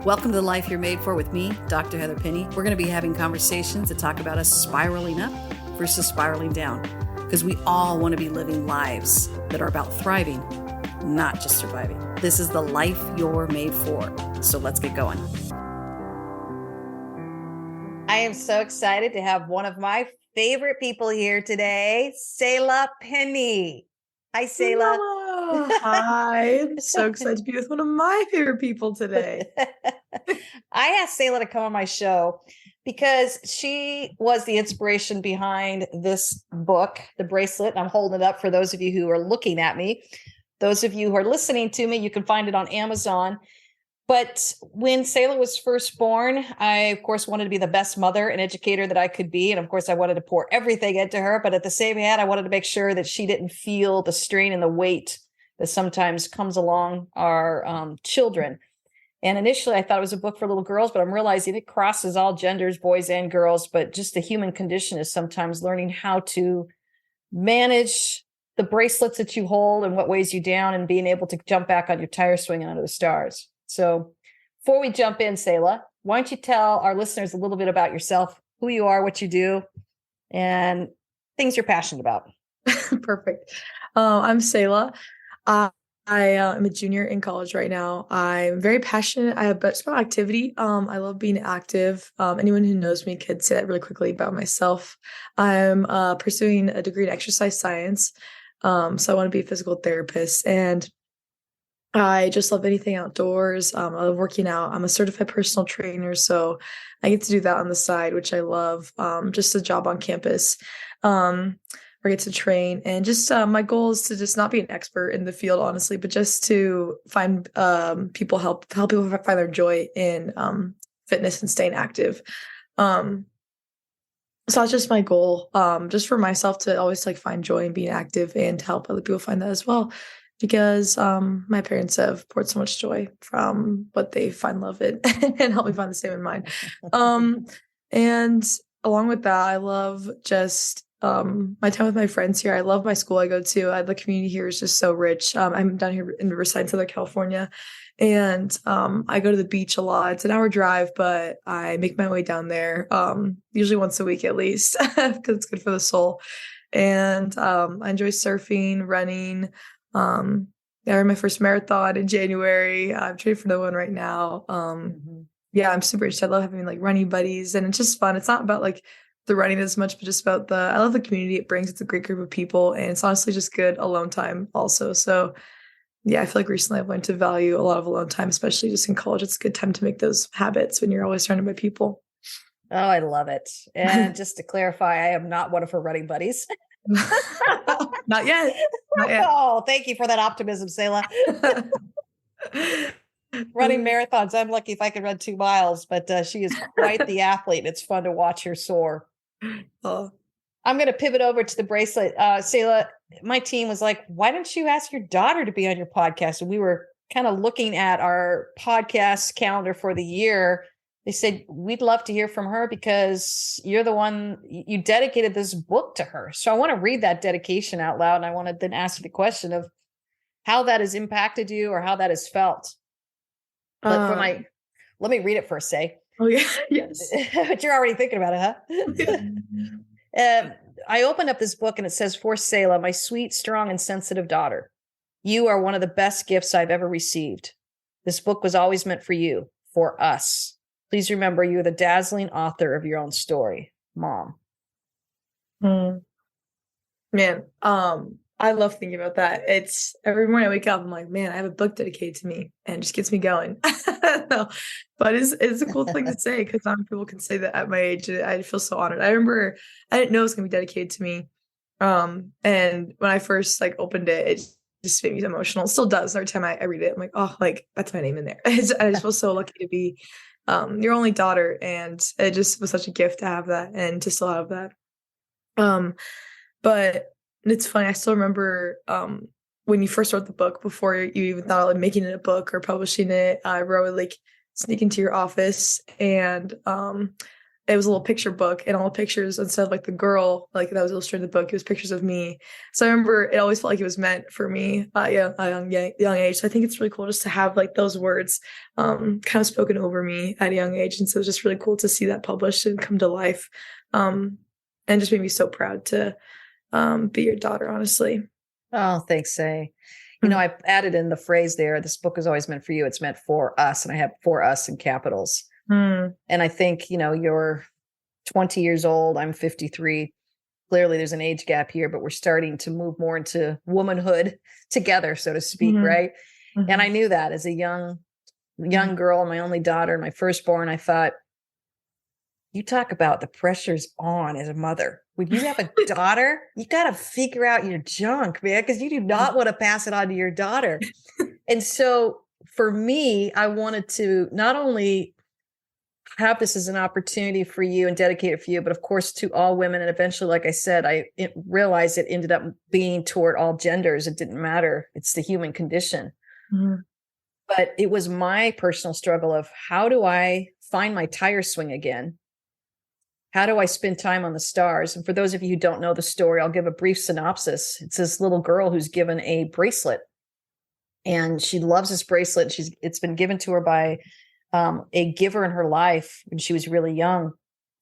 Welcome to the Life You're Made For with me, Dr. Heather Penny. We're going to be having conversations to talk about us spiraling up versus spiraling down, because we all want to be living lives that are about thriving, not just surviving. This is the life you're made for. So let's get going. I am so excited to have one of my favorite people here today, Selah Penny. Hi, Selah. Hello. Hi. I'm so excited to be with one of my favorite people today. I asked Selah to come on my show because she was the inspiration behind this book, The Bracelet. I'm holding it up for those of you who are looking at me. Those of you who are listening to me, you can find it on Amazon. But when Selah was first born, I, of course, wanted to be the best mother and educator that I could be. And of course, I wanted to pour everything into her. But at the same hand, I wanted to make sure that she didn't feel the strain and the weight that sometimes comes along our children. And initially, I thought it was a book for little girls, but I'm realizing it crosses all genders, boys and girls. But just the human condition is sometimes learning how to manage the bracelets that you hold and what weighs you down, and being able to jump back on your tire swing and under the stars. So before we jump in, Selah, why don't you tell our listeners a little bit about yourself, who you are, what you do, and things you're passionate about. Perfect. I'm Selah. I am a junior in college right now. I'm very passionate. I have best about activity. I love being active. Anyone who knows me could say that really quickly about myself. I'm pursuing a degree in exercise science. So I want to be a physical therapist, and I just love anything outdoors. I love working out. I'm a certified personal trainer, so I get to do that on the side, which I love. Just a job on campus, where I get to train. And just my goal is to just not be an expert in the field, honestly, but just to find help people find their joy in fitness and staying active. So that's just my goal, just for myself, to always find joy in being active and to help other people find that as well. Because my parents have poured so much joy from what they find love in and help me find the same in mine. And along with that, I love just my time with my friends here. I love my school I go to. The community here is just so rich. I'm down here in Riverside, Southern California, and I go to the beach a lot. It's an hour drive, but I make my way down there usually once a week at least, because it's good for the soul. And I enjoy surfing, running. I ran my first marathon in January. I'm training for another one right now. Yeah, I'm super interested. I love having running buddies, and it's just fun. It's not about the running as much, but just about I love the community it brings. It's a great group of people, and it's honestly just good alone time also. So yeah, I feel like recently I've learned to value a lot of alone time, especially just in college. It's a good time to make those habits when you're always surrounded by people. Oh, I love it. And just to clarify, I am not one of her running buddies. Not yet. Not yet. Oh, thank you for that optimism, Selah. Running marathons, I'm lucky if I can run 2 miles, but she is quite the athlete. And it's fun to watch her soar. Oh. I'm going to pivot over to the bracelet. Selah, my team was like, why don't you ask your daughter to be on your podcast? And we were kind of looking at our podcast calendar for the year. They said, we'd love to hear from her because you're the one, you dedicated this book to her. So I want to read that dedication out loud. And I want to then ask you the question of how that has impacted you or how that has felt. But let me read it first, say. Oh, yeah. Yes. But you're already thinking about it, huh? Yeah. I opened up this book and it says, for Selah, my sweet, strong, and sensitive daughter, you are one of the best gifts I've ever received. This book was always meant for you, for us. Please remember, you're the dazzling author of your own story, Mom. Man, I love thinking about that. It's every morning I wake up, I'm like, man, I have a book dedicated to me, and it just gets me going. No, but it's a cool thing to say, because not many people can say that at my age. I feel so honored. I remember I didn't know it was gonna be dedicated to me. And when I first opened it, it just made me emotional. It still does. Every time I read it, I'm like, oh, that's my name in there. I just feel so lucky to be your only daughter, and it just was such a gift to have that and to still have that. But it's funny, I still remember when you first wrote the book, before you even thought of making it a book or publishing it, I would sneak into your office, and it was a little picture book, and all the pictures, instead of like the girl like that was illustrated in the book, it was pictures of me. So I remember it always felt like it was meant for me at a young age. So I think it's really cool just to have like those words kind of spoken over me at a young age. And so it's just really cool to see that published and come to life. And just made me so proud to be your daughter, honestly. Oh, thanks, Say. You know, I added in the phrase there, this book is always meant for you. It's meant for us. And I have for us in capitals. And I think, you know, you're 20 years old. I'm 53. Clearly there's an age gap here, but we're starting to move more into womanhood together, so to speak. Right. And I knew that as a young girl, my only daughter, my firstborn, I thought, you talk about the pressures on as a mother. When you have a daughter, you got to figure out your junk, man, because you do not want to pass it on to your daughter. And so for me, I wanted to not only have this as an opportunity for you and dedicate it for you, but of course to all women. And eventually, like I said, I realized it ended up being toward all genders. It didn't matter. It's the human condition. But it was my personal struggle of how do I find my tire swing again? How do I spend time on the stars? And for those of you who don't know the story, I'll give a brief synopsis. It's this little girl who's given a bracelet, and she loves this bracelet. It's been given to her by a giver in her life when she was really young.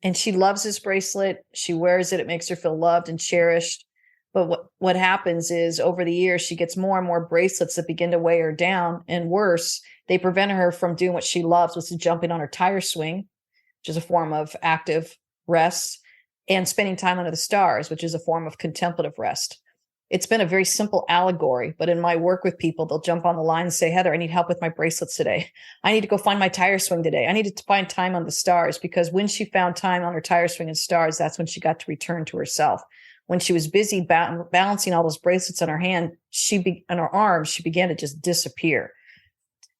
And she loves this bracelet. She wears it. It makes her feel loved and cherished. But what happens is over the years, she gets more and more bracelets that begin to weigh her down. And worse, they prevent her from doing what she loves, which is jumping on her tire swing, which is a form of active rest, and spending time under the stars, which is a form of contemplative rest. It's been a very simple allegory, but in my work with people, they'll jump on the line and say, Heather, I need help with my bracelets today. I need to go find my tire swing today. I need to find time on the stars, because when she found time on her tire swing and stars, that's when she got to return to herself. When she was busy balancing all those bracelets on her hand, on her arms, she began to just disappear.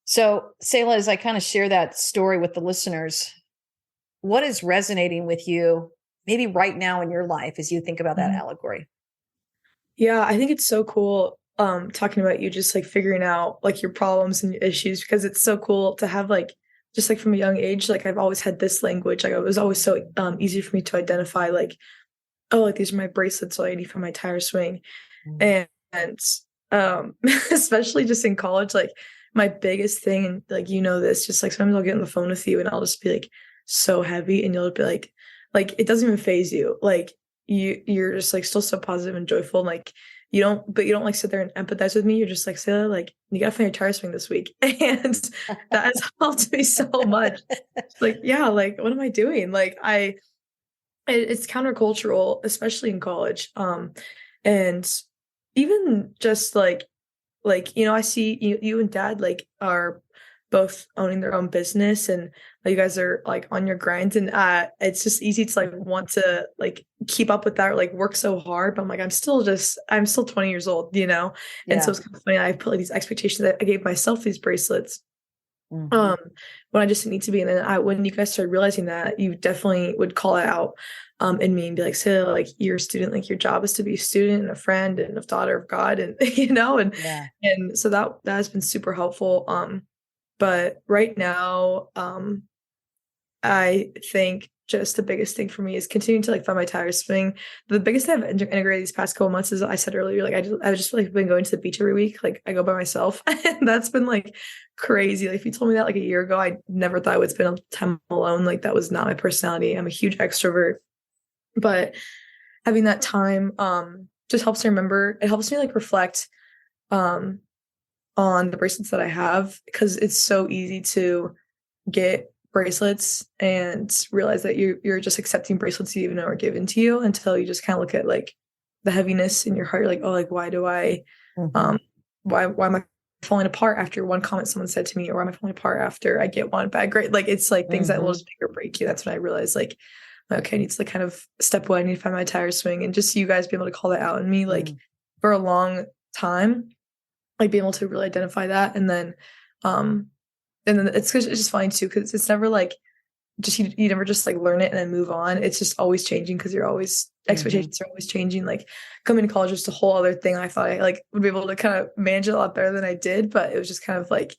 So Selah, as I kind of share that story with the listeners, what is resonating with you maybe right now in your life as you think about that allegory? Yeah, I think it's so cool talking about you just like figuring out like your problems and issues, because it's so cool to have like just like from a young age, like I've always had this language. Like it was always so easy for me to identify like, oh, like these are my bracelets, so I need for my tire swing. And especially just in college, like my biggest thing, and like you know this, just like sometimes I'll get on the phone with you and I'll just be like so heavy, and you'll be like it doesn't even phase you. Like you're just like still so positive and joyful, and like you don't like sit there and empathize with me. You're just like, Selah, like you gotta find your tire swing this week. And that has helped me so much. Like, yeah, like what am I doing? Like it's countercultural, especially in college. And even just like, you know, I see you and dad like are both owning their own business, and you guys are like on your grind, and it's just easy to like want to like keep up with that or like work so hard. But I'm like, I'm still 20 years old, you know? And so it's kind of funny. I put like these expectations that I gave myself these bracelets when I just didn't need to be. And then when you guys started realizing that, you definitely would call it out in me and be like, so like you're a student, like your job is to be a student and a friend and a daughter of God, and you know, and so that has been super helpful. But right now, I think just the biggest thing for me is continuing to like find my tire swing. The biggest thing I've integrated these past couple of months is, I said earlier, like I just like been going to the beach every week. Like I go by myself, and that's been like crazy. Like if you told me that like a year ago, I never thought I would spend time alone. Like that was not my personality. I'm a huge extrovert, but having that time just helps me remember. It helps me like reflect on the bracelets that I have, because it's so easy to get bracelets and realize that you're just accepting bracelets you even know are given to you, until you just kind of look at like the heaviness in your heart. You're like, oh, like why do I why am I falling apart after one comment someone said to me, or why am I falling apart after I get one bad grade? Like it's like things that will just make or break you. That's when I realized like, okay, I need to like kind of step away. I need to find my tire swing, and just you guys be able to call that out in me like for a long time, like being able to really identify that. And then it's just fine too, because it's never like just you never just like learn it and then move on. It's just always changing, because you're always expectations are always changing. Like coming to college was a whole other thing. I thought I like would be able to kind of manage it a lot better than I did, but it was just kind of like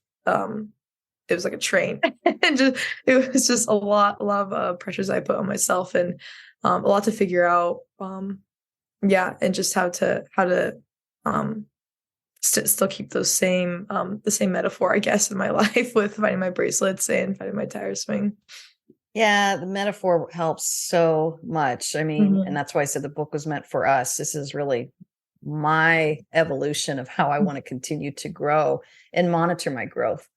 it was like a train. And it was just a lot of pressures I put on myself, and a lot to figure out. Yeah, and just how to um still keep those the same metaphor, I guess, in my life with finding my bracelets and finding my tire swing. Yeah, the metaphor helps so much. I mean, and that's why I said the book was meant for us. This is really my evolution of how I want to continue to grow and monitor my growth.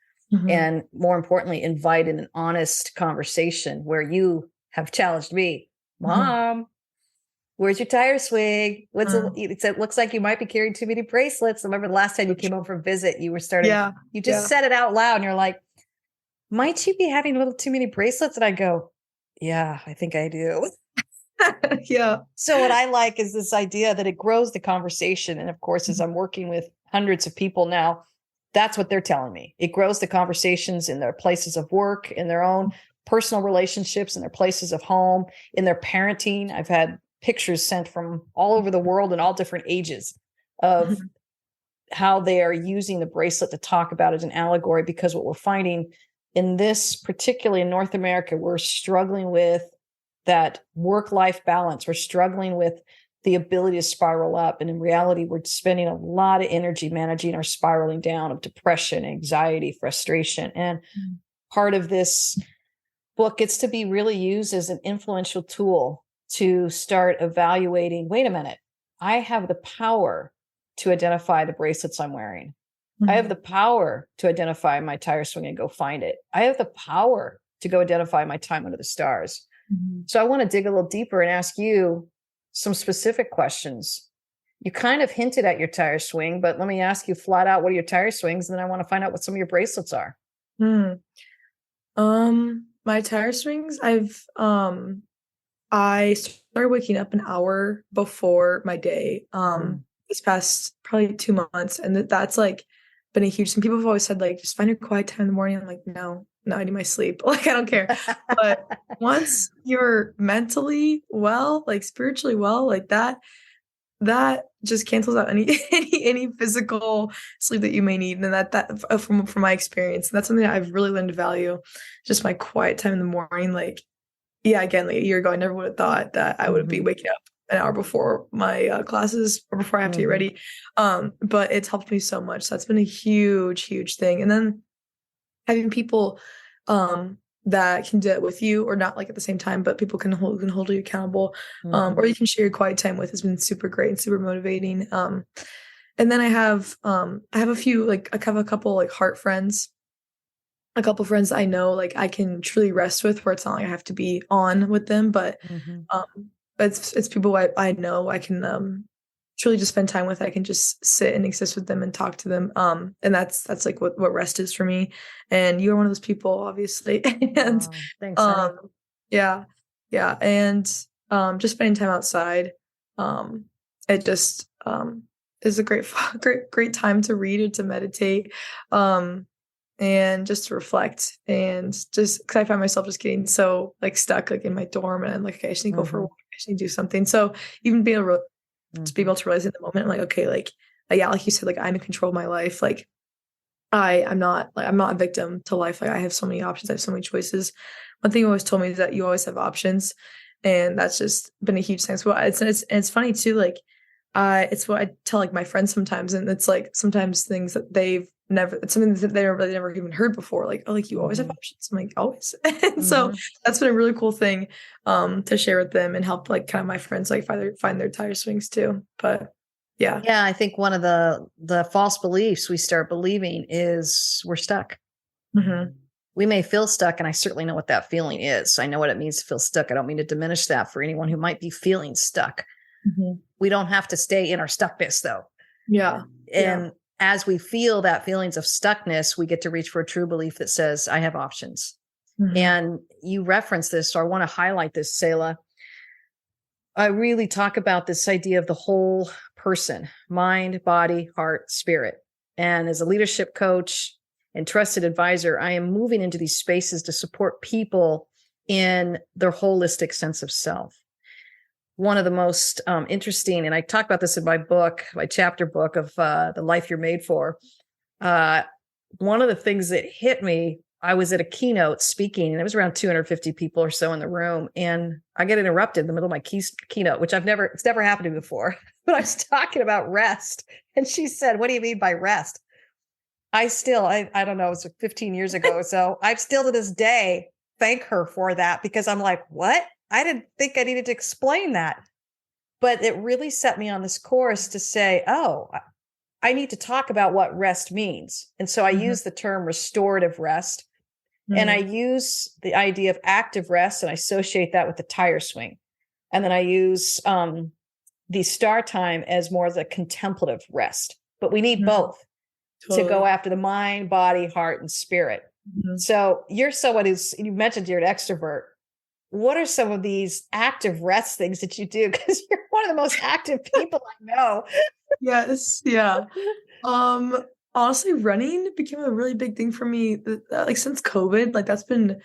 And more importantly, invite in an honest conversation where you have challenged me, Mom, where's your tire swing? It looks like you might be carrying too many bracelets. I remember the last time you came home for a visit, you just said it out loud and you're like, might you be having a little too many bracelets? And I go, yeah, I think I do. Yeah. So what I like is this idea that it grows the conversation. And of course, as I'm working with hundreds of people now, that's what they're telling me. It grows the conversations in their places of work, in their own personal relationships, in their places of home, in their parenting. I've had pictures sent from all over the world in all different ages of how they are using the bracelet to talk about it as an allegory, because what we're finding in this, particularly in North America, we're struggling with that work-life balance. We're struggling with the ability to spiral up. And in reality, we're spending a lot of energy managing our spiraling down of depression, anxiety, frustration. And part of this book gets to be really used as an influential tool to start evaluating, wait a minute, I have the power to identify the bracelets I'm wearing. I have the power to identify my tire swing and go find it. I have the power to go identify my time under the stars. So I want to dig a little deeper and ask you some specific questions. You kind of hinted at your tire swing, but let me ask you flat out, what are your tire swings? And then I want to find out what some of your bracelets are. My tire swings, I started waking up an hour before my day this past probably 2 months, and that's like been a huge thing. People have always said, like, just find your quiet time in the morning. I'm like, no, I need my sleep. Like, I don't care. But once you're mentally well, like spiritually well, like that just cancels out any physical sleep that you may need. And that from my experience, and that's something that I've really learned to value, just my quiet time in the morning. Like, yeah, again, like a year ago, I never would have thought that I would be waking up an hour before my classes or before I have to get ready. But it's helped me so much. So that's been a huge thing. And then having people that can do it with you, or not like at the same time, but people can hold you accountable, or you can share your quiet time with, has been super great and super motivating. And then I have a few, like I have a couple like heart friends, a couple friends I know like I can truly rest with, where it's not like I have to be on with them, but it's people I know I can truly just spend time with. I can just sit and exist with them and talk to them. And that's like what rest is for me. And you're one of those people, obviously. And thanks, honey. yeah. And just spending time outside. It just is a great time to read or to meditate. And just to reflect, and just because I find myself just getting so like stuck like in my dorm, and I'm like, okay, I just need to go for a walk, I just need to do something. So even being able to be able to realize in the moment, I'm like, okay, like yeah, like you said, like I'm in control of my life. Like I'm not a victim to life. Like I have so many options, I have so many choices. One thing you always told me is that you always have options, and that's just been a huge thing. So it's funny too, like it's what I tell like my friends sometimes, and it's like sometimes things that it's something that they never even heard before. Like, oh, like you always have options. I'm like, always. And so that's been a really cool thing to share with them and help like kind of my friends like find their tire swings too. But yeah. I think one of the false beliefs we start believing is we're stuck. We may feel stuck, and I certainly know what that feeling is. I know what it means to feel stuck. I don't mean to diminish that for anyone who might be feeling stuck. We don't have to stay in our stuckness though. And as we feel that feelings of stuckness, we get to reach for a true belief that says, I have options. And you reference this, so I want to highlight this, Selah. I really talk about this idea of the whole person, mind, body, heart, spirit. And as a leadership coach and trusted advisor, I am moving into these spaces to support people in their holistic sense of self. One of the most interesting, and I talk about this in my book, my chapter book of The Life You're Made For. One of the things that hit me, I was at a keynote speaking, and it was around 250 people or so in the room. And I get interrupted in the middle of my keynote, which it's never happened to me before. But I was talking about rest. And she said, "What do you mean by rest?" I don't know, it was 15 years ago. So I still to this day thank her for that, because I'm like, what? I didn't think I needed to explain that. But it really set me on this course to say, oh, I need to talk about what rest means. And so I use the term restorative rest. And I use the idea of active rest, and I associate that with the tire swing. And then I use the star time as more as a contemplative rest. But we need both to go after the mind, body, heart, and spirit. So you're someone you mentioned you're an extrovert. What are some of these active rest things that you do? Because you're one of the most active people I know. Yes. Yeah. Honestly, running became a really big thing for me. Like since COVID, like that's been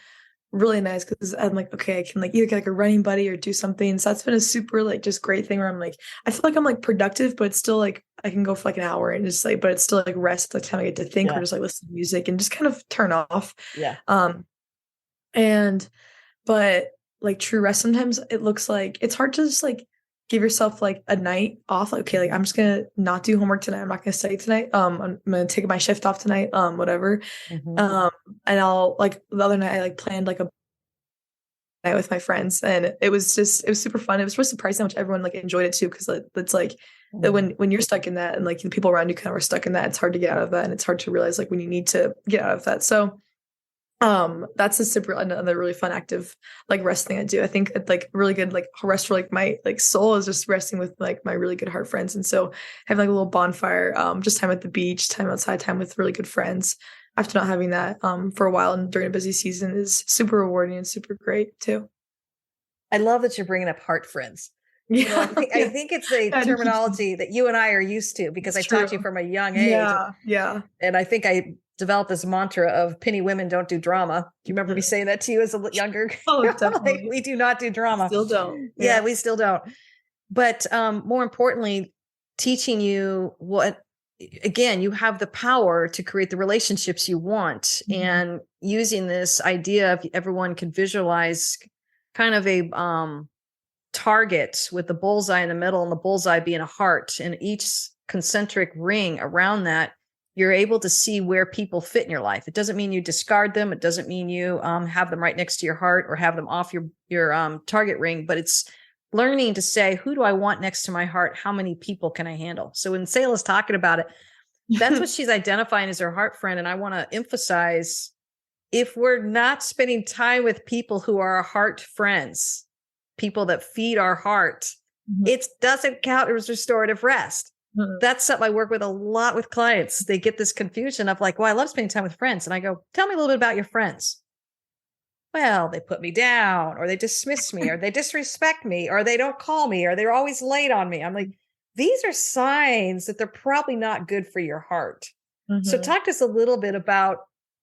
really nice because I'm like, okay, I can like either get like a running buddy or do something. So that's been a super like just great thing where I'm like, I feel like I'm like productive, but it's still like I can go for like an hour and just like, but it's still like rest, like time I get to think or just like listen to music and just kind of turn off. Yeah. But like true rest, sometimes it looks like it's hard to just like give yourself like a night off. Like, okay, like I'm just gonna not do homework tonight. I'm not gonna study tonight. I'm gonna take my shift off tonight. Whatever. And I'll like the other night I like planned like a night with my friends, and it was super fun. It was really surprising how much everyone like enjoyed it too, because it's like when you're stuck in that and like the people around you kind of are stuck in that, it's hard to get out of that, and it's hard to realize like when you need to get out of that. So that's another really fun active like rest thing I do. I think it's like really good like rest for like my like soul is just resting with like my really good heart friends. And so having like a little bonfire, just time at the beach, time outside, time with really good friends after not having that for a while and during a busy season is super rewarding and super great too. I love that you're bringing up heart friends. Yeah, you know, I think it's the terminology that you and I are used to, because I taught you from a young age. Yeah. And I think I developed this mantra of penny women don't do drama. Do you remember me saying that to you as a younger? Oh, definitely. Like, we do not do drama. Still don't. Yeah, we still don't. But more importantly, teaching you what, again, you have the power to create the relationships you want, and using this idea of everyone can visualize kind of a target with the bullseye in the middle and the bullseye being a heart, and each concentric ring around that, you're able to see where people fit in your life. It doesn't mean you discard them. It doesn't mean you have them right next to your heart or have them off your target ring, but it's learning to say, who do I want next to my heart? How many people can I handle? So when Selah's talking about it, that's what she's identifying as her heart friend. And I want to emphasize, if we're not spending time with people who are our heart friends, people that feed our heart, it doesn't count as restorative rest. That's something I work with a lot with clients. They get this confusion of like, well, I love spending time with friends. And I go, tell me a little bit about your friends. Well, they put me down, or they dismiss me, or they disrespect me, or they don't call me, or they're always late on me. I'm like, these are signs that they're probably not good for your heart. So talk to us a little bit about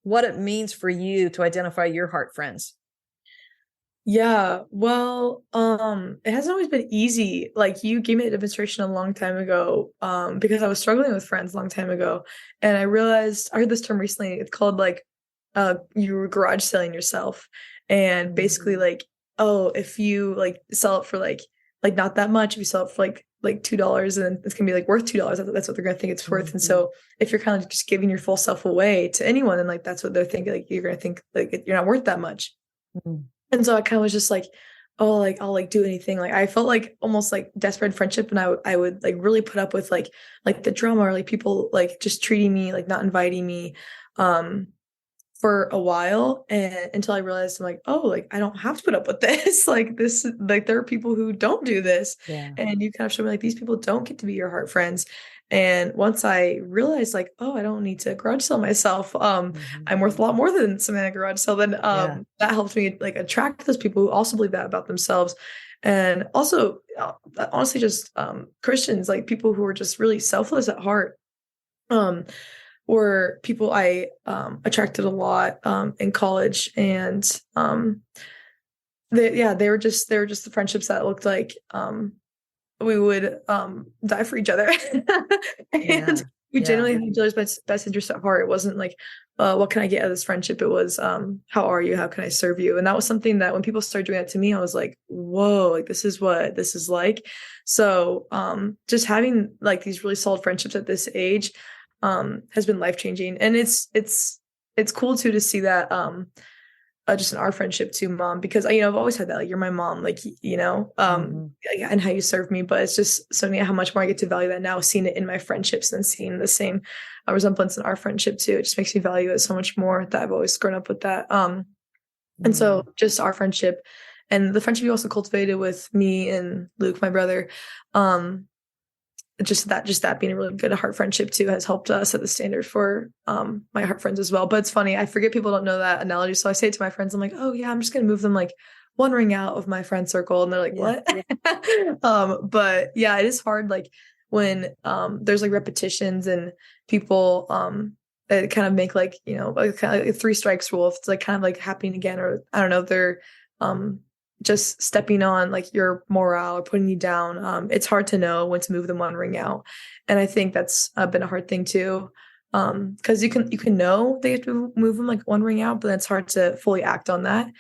what it means for you to identify your heart friends. Yeah, well, it hasn't always been easy. Like you gave me a demonstration a long time ago, because I was struggling with friends a long time ago. And I heard this term recently. It's called like you were garage selling yourself. And basically like, oh, if you like sell it for like not that much, if you sell it for like $2, and it's gonna be like worth $2, that's what they're gonna think it's worth. And so if you're kind of just giving your full self away to anyone, and like that's what they're thinking, like you're gonna think like you're not worth that much. And so I kind of was just like, oh, like I'll like do anything. Like I felt like almost like desperate friendship, and I would like really put up with like the drama, or like people like just treating me, like not inviting me for a while, and until I realized I'm like, oh, like I don't have to put up with this. Like this, like there are people who don't do this. And you kind of show me like these people don't get to be your heart friends. And once I realized like, oh, I don't need to garage sell myself. I'm worth a lot more than some in a garage sale. Then that helped me like attract those people who also believe that about themselves. And also honestly, just Christians, like people who are just really selfless at heart. Or people I attracted a lot in college. And they were just the friendships that looked like we would die for each other. And we Yeah. genuinely had each other's best interest at heart. It wasn't like, what can I get out of this friendship? It was, how are you? How can I serve you? And that was something that when people started doing that to me, I was like, whoa, like this is what this is like. So just having like these really solid friendships at this age has been life changing. And it's cool too to see that just in our friendship too, Mom, because I've always had that, like, you're my mom, like, and how you serve me, but it's just so neat how much more I get to value that now, seeing it in my friendships and seeing the same resemblance in our friendship too. It just makes me value it so much more that I've always grown up with that. And so just our friendship and the friendship you also cultivated with me and Luke, my brother, just that being a really good heart friendship too has helped us set the standard for my heart friends as well. But it's funny, I forget people don't know that analogy, so I say it to my friends, I'm like, oh yeah, I'm just gonna move them like one ring out of my friend circle, and they're like, what? But yeah, it is hard, like when there's like repetitions and people it kind of make like like kind of like a three strikes rule. If it's like kind of like happening again, or I don't know, they're just stepping on like your morale or putting you down. It's hard to know when to move them one ring out. And I think that's been a hard thing too. Because you can know they have to move them like one ring out, but then it's hard to fully act on that.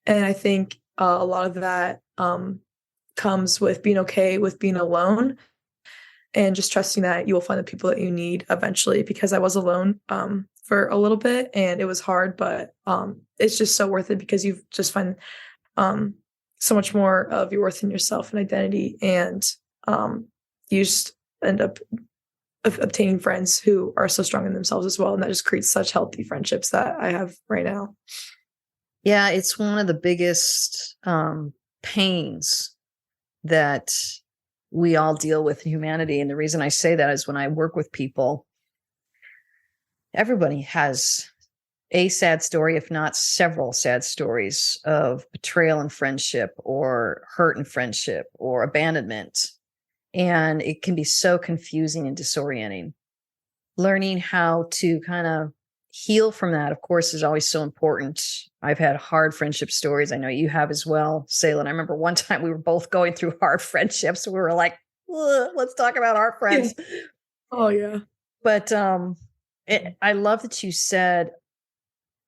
And I think a lot of that comes with being okay with being alone and just trusting that you will find the people that you need eventually, because I was alone for a little bit and it was hard, but it's just so worth it because you just find so much more of your worth in yourself and identity, and you just end up obtaining friends who are so strong in themselves as well, and that just creates such healthy friendships that I have right now. Yeah, it's one of the biggest pains that we all deal with in humanity, and the reason I say that is when I work with people, everybody has a sad story, if not several sad stories of betrayal in friendship or hurt in friendship or abandonment. And it can be so confusing and disorienting. Learning how to kind of heal from that, of course, is always so important. I've had hard friendship stories. I know you have as well, Selah. And I remember one time we were both going through hard friendships. We were like, let's talk about our friends. Yeah. Oh, yeah. But I love that you said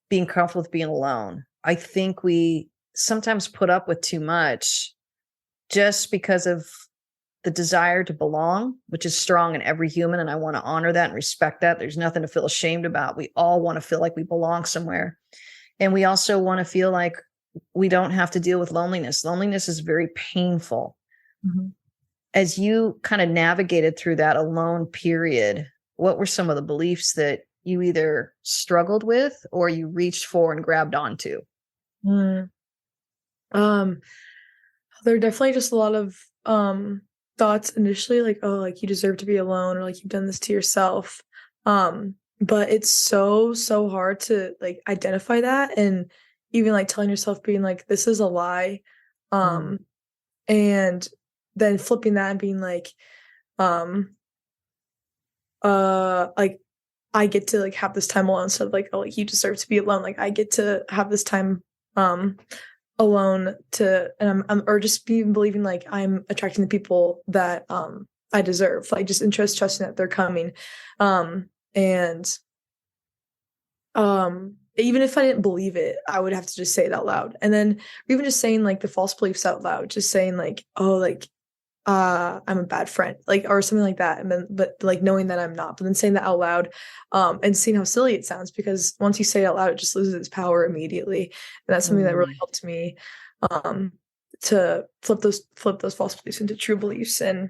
being comfortable with being alone. I think we sometimes put up with too much just because of the desire to belong, which is strong in every human. And I want to honor that and respect that. There's nothing to feel ashamed about. We all want to feel like we belong somewhere. And we also want to feel like we don't have to deal with loneliness. Loneliness is very painful. Mm-hmm. As you kind of navigated through that alone period, what were some of the beliefs that you either struggled with or you reached for and grabbed onto? There are definitely just a lot of thoughts initially, like, oh, like you deserve to be alone, or like you've done this to yourself. But it's so hard to like identify that, and even like telling yourself, being like, this is a lie, and then flipping that and being like, like I get to like have this time alone. So like, oh, like you deserve to be alone. Like I get to have this time alone and I'm or just believing like I'm attracting the people that I deserve. Like just trusting that they're coming. And even if I didn't believe it, I would have to just say it out loud. And then even just saying like the false beliefs out loud, just saying like, oh, like I'm a bad friend, like, or something like that. And then, but like knowing that I'm not, but then saying that out loud, and seeing how silly it sounds, because once you say it out loud, it just loses its power immediately. And that's something that really helped me, to flip those false beliefs into true beliefs. And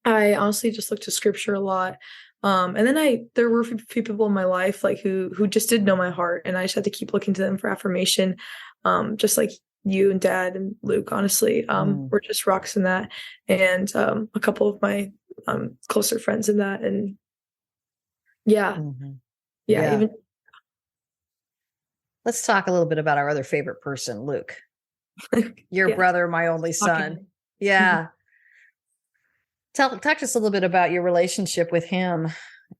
I honestly just looked to scripture a lot. And then there were a few people in my life, like who just did know my heart, and I just had to keep looking to them for affirmation. Just like you and Dad and Luke, honestly, were just rocks in that, and a couple of my closer friends in that, and yeah. Even let's talk a little bit about our other favorite person, Luke, your brother, my only son. Talk to us a little bit about your relationship with him,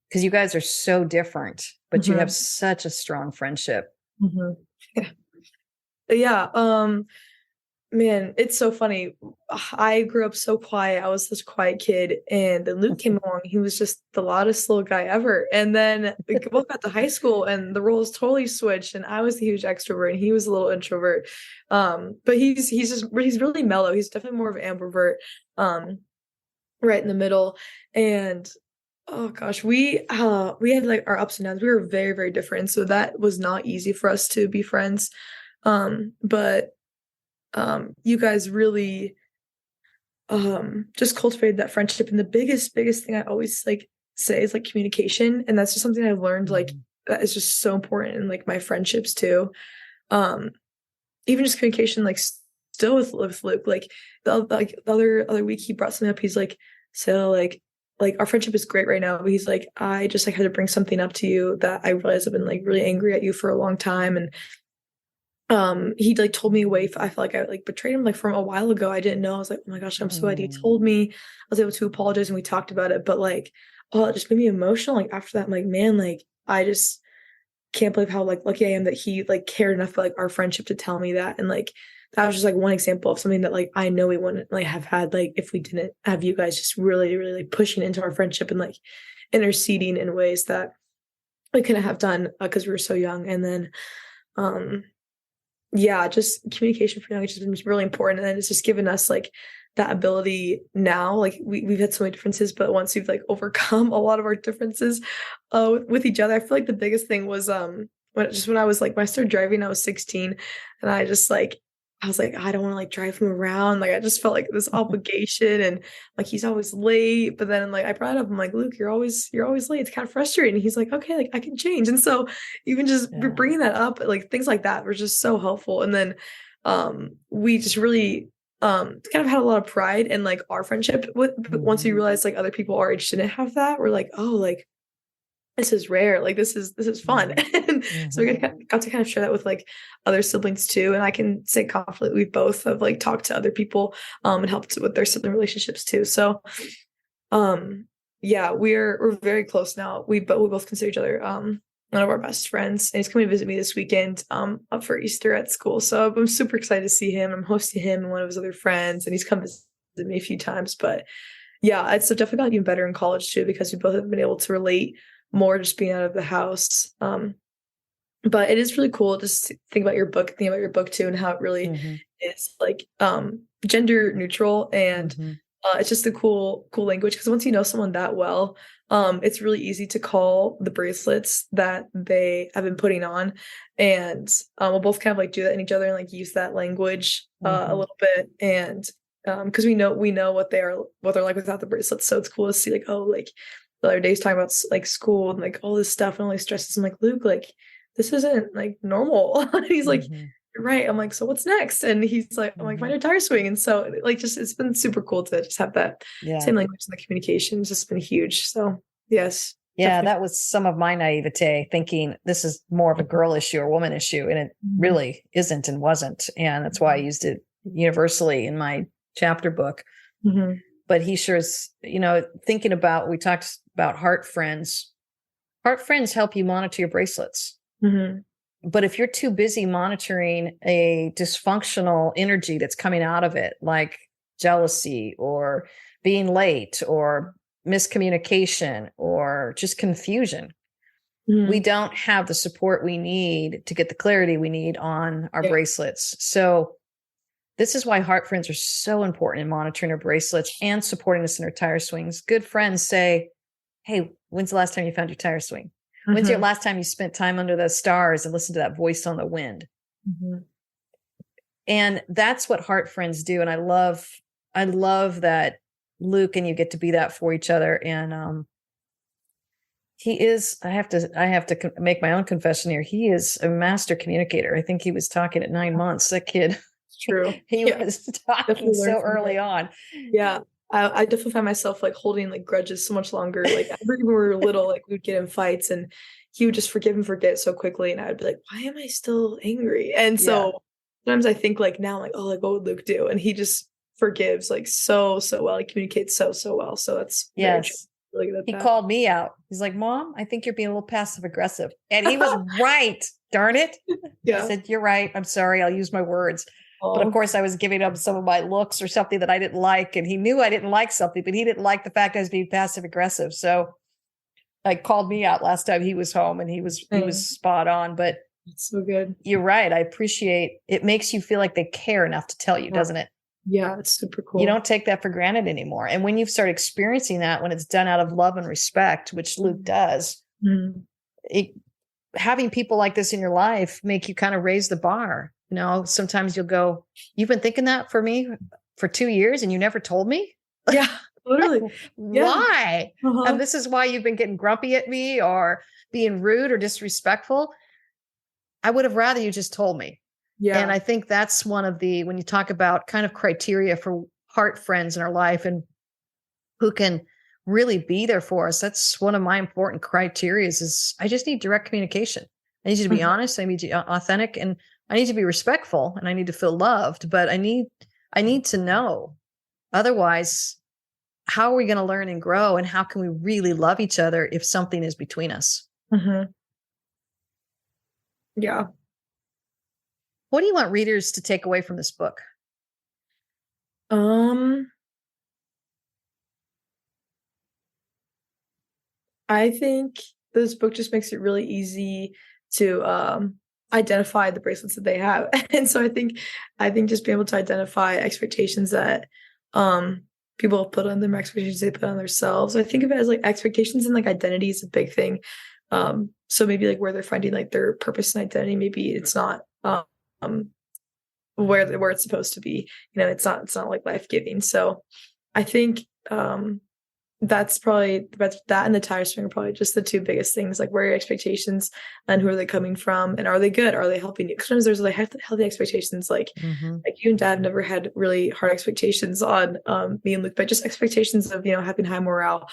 because you guys are so different, but you have such a strong friendship. Yeah. Man, it's so funny. I grew up so quiet. I was this quiet kid, and then Luke came along. He was just the loudest little guy ever. And then we both got to high school, and the roles totally switched. And I was the huge extrovert, and he was a little introvert. But he's really mellow. He's definitely more of an ambivert, right in the middle. And oh gosh, we had like our ups and downs. We were very, very different, so that was not easy for us to be friends. But you guys really just cultivated that friendship. And the biggest thing I always like say is like communication. And that's just something I've learned like that is just so important in like my friendships too. Um Even just communication, like still with Luke, like the other week he brought something up. He's like, so like our friendship is great right now, but he's like, I just like had to bring something up to you that I realized I've been like really angry at you for a long time. And he like told me away. I felt like I like betrayed him like from a while ago. I didn't know. I was like, oh my gosh, I'm so glad you told me. I was able to apologize and we talked about it. But like, oh, it just made me emotional. Like after that, I'm like, man, like I just can't believe how like lucky I am that he like cared enough for like our friendship to tell me that. And like that was just like one example of something that like I know we wouldn't like have had like if we didn't have you guys just really, really like pushing into our friendship and like interceding in ways that we couldn't have done because we were so young. And then um yeah, just communication for young age has been really important. And then it's just given us like that ability now. Like we've had so many differences, but once we've like overcome a lot of our differences with each other, I feel like the biggest thing was when I was like when I started driving, I was 16 and I was like, I don't want to like drive him around. Like I just felt like this obligation and like he's always late. But then like I brought it up, I'm like, Luke, you're always late. It's kind of frustrating. And he's like, okay, like I can change. And so even just bringing that up, like things like that were just so helpful. And then we just really kind of had a lot of pride in like our friendship with once we realized like other people our age didn't have that. We're like, oh, like this is rare. Like this is fun. And so we got to kind of share that with like other siblings too. And I can say confidently we both have like talked to other people and helped with their sibling relationships too. So yeah, we're very close now. We both consider each other one of our best friends. And he's coming to visit me this weekend up for Easter at school. So I'm super excited to see him. I'm hosting him and one of his other friends, and he's come visit me a few times. But yeah, it's definitely gotten even better in college too, because we both have been able to relate more just being out of the house. But it is really cool just to think about your book too, and how it really is like gender neutral. And it's just a cool language, because once you know someone that well, it's really easy to call the bracelets that they have been putting on. And we'll both kind of like do that in each other and like use that language a little bit. And because we know what they're like without the bracelets. So it's cool to see like, oh, like the other day he's talking about like school and like all this stuff and all these stresses. I'm like, Luke, like this isn't like normal. And he's like, you're right. I'm like, so what's next? And he's like, I'm like, find a tire swing. And so like just it's been super cool to just have that same language, and the communication has just been huge. So yes. Yeah, that was some of my naivete, thinking this is more of a girl issue or woman issue, and it really isn't and wasn't. And that's why I used it universally in my chapter book. But he sure is, thinking about, we talked about heart friends. Heart friends help you monitor your bracelets. But if you're too busy monitoring a dysfunctional energy that's coming out of it, like jealousy or being late or miscommunication or just confusion, we don't have the support we need to get the clarity we need on our bracelets. So this is why heart friends are so important in monitoring our bracelets and supporting us in our tire swings. Good friends say, hey, when's the last time you found your tire swing? When's your last time you spent time under the stars and listened to that voice on the wind? And that's what heart friends do. And I love that Luke and you get to be that for each other. And he is, I have to make my own confession here. He is a master communicator. I think he was talking at 9 months. That kid. True. He was talking so early on. Yeah. I definitely find myself like holding like grudges so much longer. Like when we were little, like we would get in fights and he would just forgive and forget so quickly. And I would be like, why am I still angry? And so sometimes I think like now, like, oh, like what would Luke do? And he just forgives like so well. He communicates so well. So that's really good at he that. Called me out. He's like, Mom, I think you're being a little passive aggressive. And he was right. Darn it. I said, you're right. I'm sorry. I'll use my words. But of Oh, course, I was giving him some of my looks or something that I didn't like. And he knew I didn't like something, but he didn't like the fact I was being passive aggressive. So like called me out last time he was home, and he was spot on. But it's so good. you're right. I appreciate it. Makes you feel like they care enough to tell you, doesn't it? Yeah, it's super cool. You don't take that for granted anymore. And when you start experiencing that, when it's done out of love and respect, which Luke does, having people like this in your life make you kind of raise the bar. You know, sometimes you'll go, you've been thinking that for me for 2 years and you never told me? Yeah, literally. Why? And this is why you've been getting grumpy at me or being rude or disrespectful. I would have rather you just told me. Yeah. And I think that's one of the, when you talk about kind of criteria for heart friends in our life and who can really be there for us, that's one of my important criteria is I just need direct communication. I need you to be honest. I need you authentic, and I need to be respectful, and I need to feel loved, but I need to know. Otherwise, how are we going to learn and grow? And how can we really love each other if something is between us? Yeah. What do you want readers to take away from this book? I think this book just makes it really easy to identify the bracelets that they have. And so I think just being able to identify expectations that people have put on them, expectations they put on themselves. I think of it as like expectations and like identity is a big thing. So maybe like where they're finding like their purpose and identity, maybe it's not where it's supposed to be. You know, it's not like life-giving. So I think that's that and the tire swing are probably just the two biggest things. Like, where are your expectations and who are they coming from, and are they good? Are they helping you? Because sometimes there's like healthy expectations. Like you and Dad never had really hard expectations on me and Luke, but just expectations of, you know, having high morale.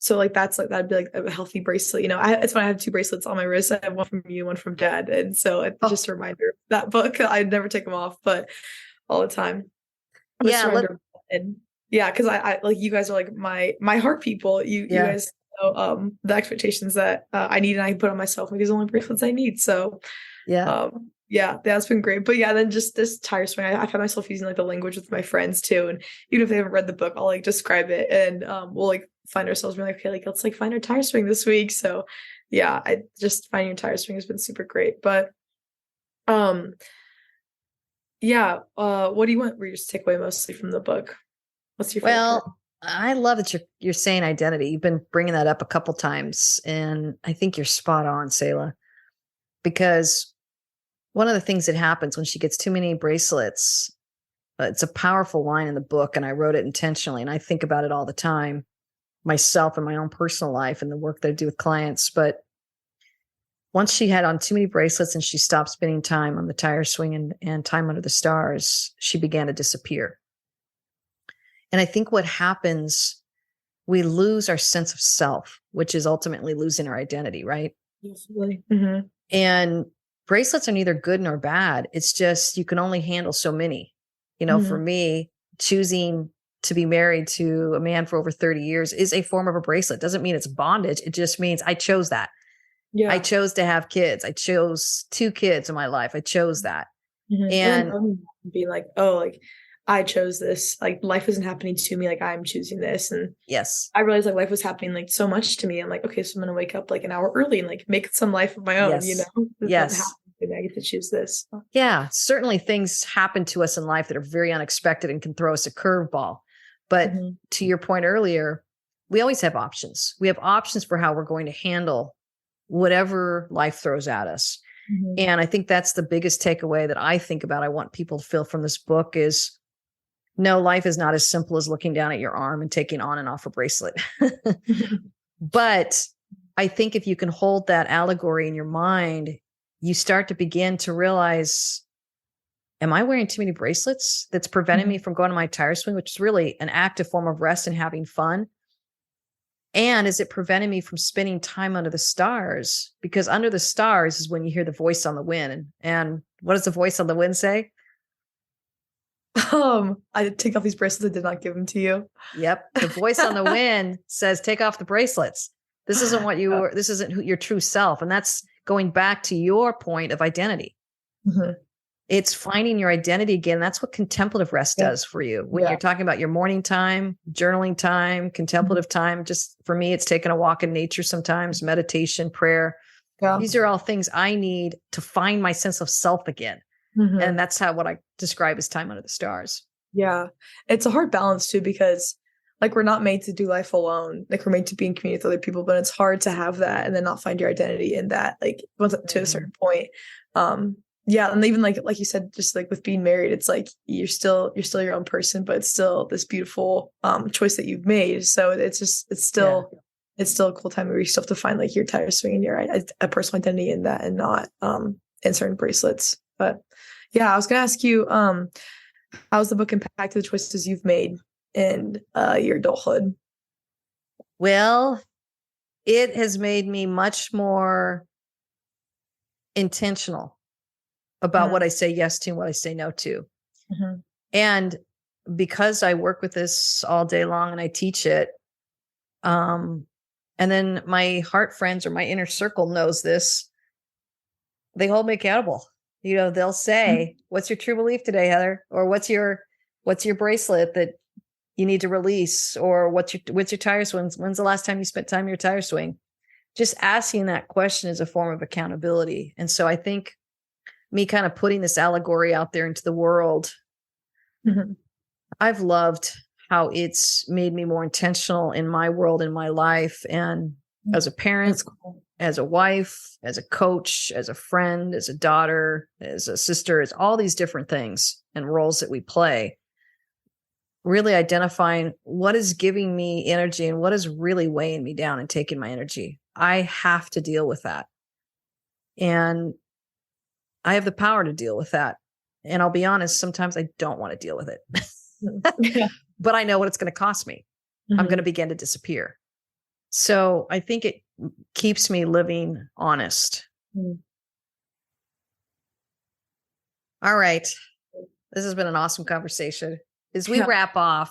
So like that'd be like a healthy bracelet. You know, it's when I have 2 bracelets on my wrist. I have one from you, one from Dad, and so it's just a reminder of that book. I never take them off, but all the time. Yeah, because I like, you guys are like my heart people. You guys know the expectations that I need and I put on myself. Like, these are the only bracelets I need. So that's been great. But yeah, then just this tire swing, I find myself using like the language with my friends too. And even if they haven't read the book, I'll like describe it, and we'll like find ourselves being like, okay, like let's like find our tire swing this week. So yeah, I just finding your tire swing has been super great. But what do you want readers to take away mostly from the book? What's your favorite part? I love that you're saying identity. You've been bringing that up a couple times, and I think you're spot on, Selah, because one of the things that happens when she gets too many bracelets, it's a powerful line in the book, and I wrote it intentionally, and I think about it all the time, myself and my own personal life and the work that I do with clients. But once she had on too many bracelets and she stopped spending time on the tire swing and time under the stars, she began to disappear. And I think what happens, we lose our sense of self, which is ultimately losing our identity, right? Absolutely. And bracelets are neither good nor bad. It's just, you can only handle so many. You know, for me, choosing to be married to a man for over 30 years is a form of a bracelet. Doesn't mean it's bondage. It just means I chose that. Yeah. I chose to have kids. I chose 2 kids in my life. I chose that. And being like, oh, like, I chose this, like life isn't happening to me, like I'm choosing this. And yes, I realized like life was happening like so much to me. I'm like, okay, so I'm gonna wake up like an hour early and like make some life of my own, you know? Yes. I get to choose this. Yeah, certainly things happen to us in life that are very unexpected and can throw us a curveball. But to your point earlier, we always have options. We have options for how we're going to handle whatever life throws at us. And I think that's the biggest takeaway that I think about. I want people to feel from this book is, no, life is not as simple as looking down at your arm and taking on and off a bracelet. But I think if you can hold that allegory in your mind, you start to begin to realize, am I wearing too many bracelets that's preventing me from going to my tire swing, which is really an active form of rest and having fun? And is it preventing me from spending time under the stars? Because under the stars is when you hear the voice on the wind. And what does the voice on the wind say? I did take off these bracelets. I did not give them to you. Yep. The voice on the wind says, take off the bracelets. This isn't what you were. This isn't your true self. And that's going back to your point of identity. It's finding your identity again. That's what contemplative rest does for you. When you're talking about your morning time, journaling time, contemplative time, just for me, it's taking a walk in nature sometimes, meditation, prayer. Yeah. These are all things I need to find my sense of self again. And that's what I describe as time under the stars. Yeah. It's a hard balance too, because like we're not made to do life alone. Like we're made to be in community with other people, but it's hard to have that and then not find your identity in that, like to a certain point. Yeah. And even like you said, just like with being married, it's like you're still your own person, but it's still this beautiful choice that you've made. So it's still a cool time where you still have to find like your tire swing and your a personal identity in that, and not in certain bracelets. But yeah, I was gonna ask you, how's the book impacted the choices you've made in your adulthood? Well, it has made me much more intentional about what I say yes to and what I say no to. And because I work with this all day long and I teach it, and then my heart friends or my inner circle knows this, they hold me accountable. You know, they'll say, what's your true belief today, Heather? Or what's your bracelet that you need to release? Or what's your tire swings? When's the last time you spent time in your tire swing? Just asking that question is a form of accountability. And so I think me kind of putting this allegory out there into the world, I've loved how it's made me more intentional in my world, in my life. And as a parent, as a wife, as a coach, as a friend, as a daughter, as a sister, as all these different things and roles that we play, really identifying what is giving me energy and what is really weighing me down and taking my energy. I have to deal with that. And I have the power to deal with that. And I'll be honest, sometimes I don't want to deal with it, but I know what it's going to cost me. I'm going to begin to disappear. So I think it keeps me living honest. All right. This has been an awesome conversation. As we wrap up,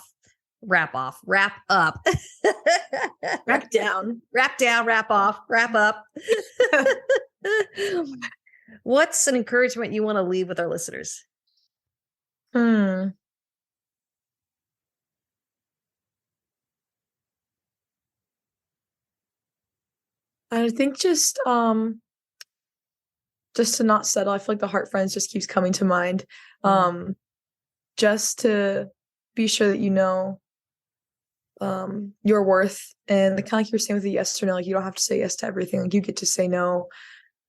wrap down, wrap up. What's an encouragement you want to leave with our listeners? I think just to not settle. I feel like the heart friends just keeps coming to mind. Just to be sure that you know your worth, and kind of like you were saying with the yes or no, like you don't have to say yes to everything. Like you get to say no.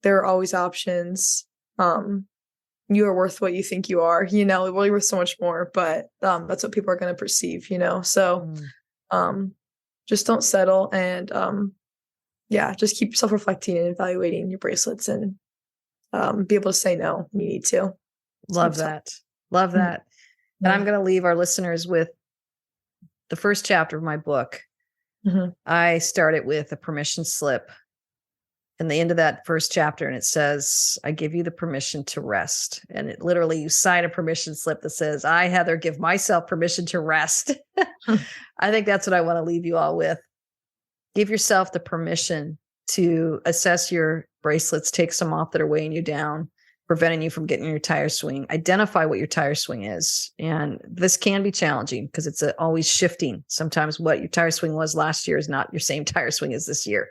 There are always options. You are worth what you think you are, you know, well, you're worth so much more, but that's what people are going to perceive, you know? So just don't settle, and just keep self-reflecting and evaluating your bracelets, and be able to say no when you need to. Love that. And I'm going to leave our listeners with the first chapter of my book. I started with a permission slip and the end of that first chapter. And it says, I give you the permission to rest. And it literally, you sign a permission slip that says, I, Heather, give myself permission to rest. I think that's what I want to leave you all with. Give yourself the permission to assess your bracelets, take some off that are weighing you down, preventing you from getting your tire swing. Identify what your tire swing is. And this can be challenging because it's always shifting. Sometimes what your tire swing was last year is not your same tire swing as this year.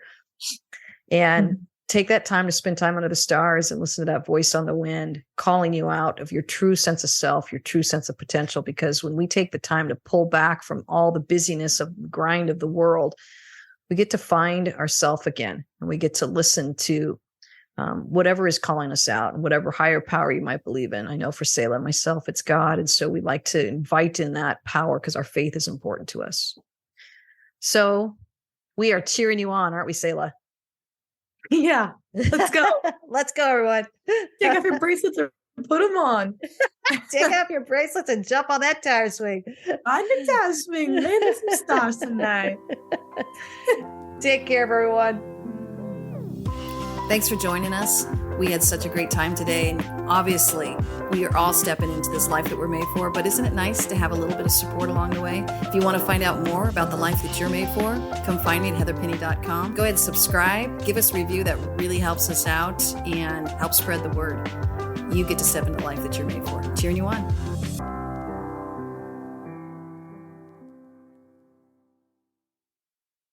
And take that time to spend time under the stars and listen to that voice on the wind, calling you out of your true sense of self, your true sense of potential. Because when we take the time to pull back from all the busyness of the grind of the world, we get to find ourselves again, and we get to listen to whatever is calling us out, and whatever higher power you might believe in. I know for Selah and myself, it's God. And so we like to invite in that power because our faith is important to us. So we are cheering you on, aren't we, Selah? Yeah, let's go. Let's go, everyone. Take off your bracelets or put them on. Take off your bracelets and jump on that tire swing. On the tire swing. Land some stars tonight. Take care, everyone. Thanks for joining us. We had such a great time today. And obviously, we are all stepping into this life that we're made for. But isn't it nice to have a little bit of support along the way? If you want to find out more about the life that you're made for, come find me at heatherpenny.com. Go ahead and subscribe. Give us a review. That really helps us out and helps spread the word. you get to step into the life that you're made for. Cheering you on.